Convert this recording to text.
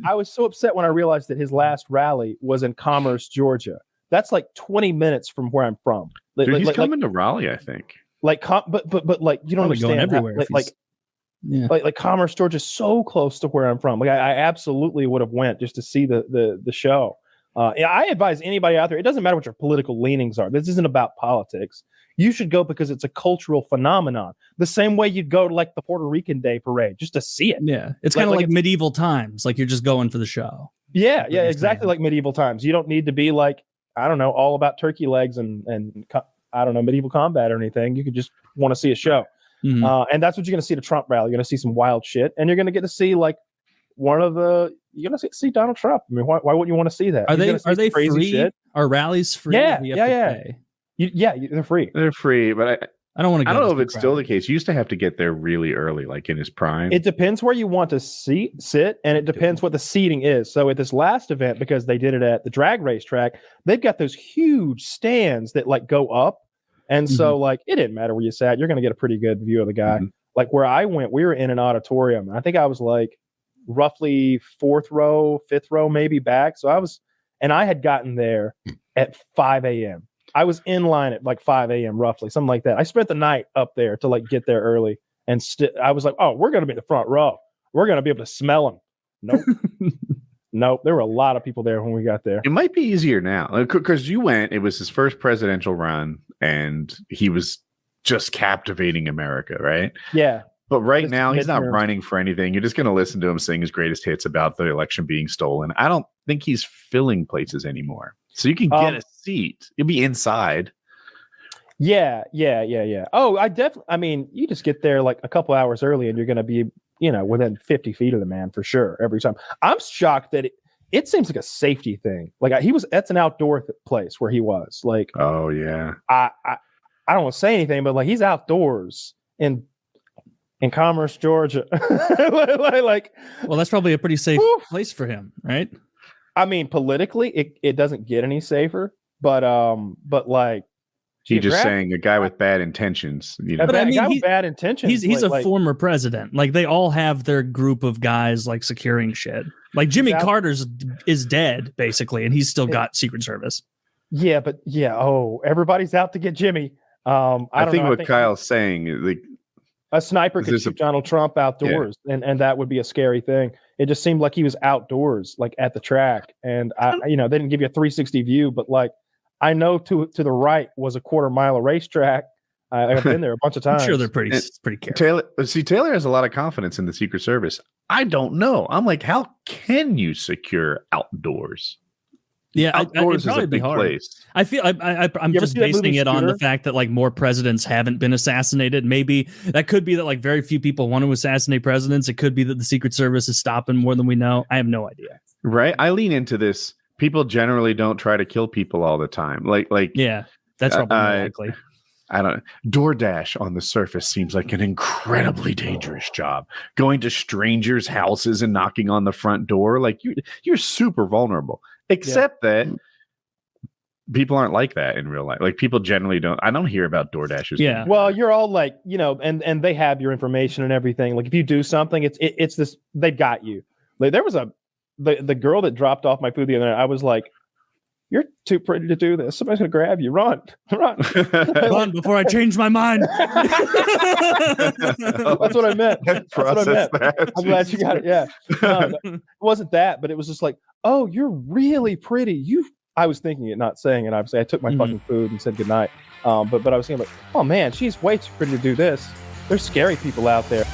I was so upset when I realized that his last rally was in Commerce, Georgia. That's like 20 minutes from where I'm from. Dude, he's coming to Raleigh, I think. But like you don't understand. Going everywhere. Like Commerce, Georgia is so close to where I'm from. Like I absolutely would have went just to see the show. I advise anybody out there. It doesn't matter what your political leanings are. This isn't about politics. You should go because it's a cultural phenomenon. The same way you'd go to like the Puerto Rican Day Parade just to see it. Yeah, it's kind of like medieval times. Like you're just going for the show. Yeah, exactly like medieval times. You don't need to be like, I don't know, all about turkey legs and I don't know, medieval combat or anything. You could just want to see a show. Mm-hmm. And that's what you're going to see at a Trump rally. You're going to see some wild shit, and you're going to get to see like you're going to see Donald Trump. I mean, why wouldn't you want to see that? Are they crazy free? Shit? Are rallies free? Yeah. They're free. They're free, but I don't want to. I don't know if it's still the case. You used to have to get there really early, like in his prime. It depends where you want to sit, and it depends what the seating is. So at this last event, because they did it at the drag race track, they've got those huge stands that like go up, and so like it didn't matter where you sat, you're going to get a pretty good view of the guy. Like where I went, we were in an auditorium. I think I was like roughly 4th row, 5th row, maybe back. So I had gotten there at 5 a.m. I was in line at like 5 a.m. roughly, something like that. I spent the night up there to like get there early, and I was like, oh, we're going to be in the front row. We're going to be able to smell them. Nope. Nope. There were a lot of people there when we got there. It might be easier now because you went, it was his first presidential run, and he was just captivating America, right? Yeah. But right now, he's not running for anything. You're just going to listen to him sing his greatest hits about the election being stolen. I don't think he's filling places anymore. So you can get a seat. You'll be inside. Yeah. Oh, I mean, you just get there like a couple hours early and you're going to be, within 50 feet of the man for sure every time. I'm shocked that it seems like a safety thing. Like that's an outdoor place where he was. Like, oh yeah. I don't want to say anything, but like he's outdoors in Commerce, Georgia. Well, that's probably a pretty safe place for him, right? I mean, politically, it doesn't get any safer, but like he's just saying a guy with bad intentions. But I mean, a guy with bad intentions. He's a former president. Like they all have their group of guys like securing shit. Like Jimmy Carter's is dead basically, and he's still got Secret Service. Yeah, but everybody's out to get Jimmy. I think what Kyle's saying, like a sniper could shoot Donald Trump outdoors, and that would be a scary thing. It just seemed like he was outdoors, like at the track, and they didn't give you a 360 view, but like I know to the right was a quarter-mile of racetrack. I've been there a bunch of times. I'm sure they're pretty careful. Taylor has a lot of confidence in the Secret Service. I don't know. I'm like, how can you secure outdoors? Yeah, outdoors is a big place. I feel I'm just basing it on the fact that like more presidents haven't been assassinated. Maybe that could be that like very few people want to assassinate presidents. It could be that the Secret Service is stopping more than we know. I have no idea. Right? I lean into this. People generally don't try to kill people all the time. Like yeah, that's probably likely. I don't know. DoorDash on the surface seems like an incredibly dangerous job. Going to strangers' houses and knocking on the front door, like you're super vulnerable. Except that people aren't like that in real life. Like people generally don't. I don't hear about DoorDashers. Yeah. Well, you're all like, and they have your information and everything. Like if you do something, it's this. They've got you. Like there was the girl that dropped off my food the other night. I was like, you're too pretty to do this. Somebody's gonna grab you. Run. Run before I change my mind. That's what I meant. I'm glad you got it. Yeah. No, it wasn't that, but it was just like, oh, you're really pretty. I was thinking it, not saying it. Obviously, I took my fucking food and said goodnight. But I was thinking like, oh man, she's way too pretty to do this. There's scary people out there.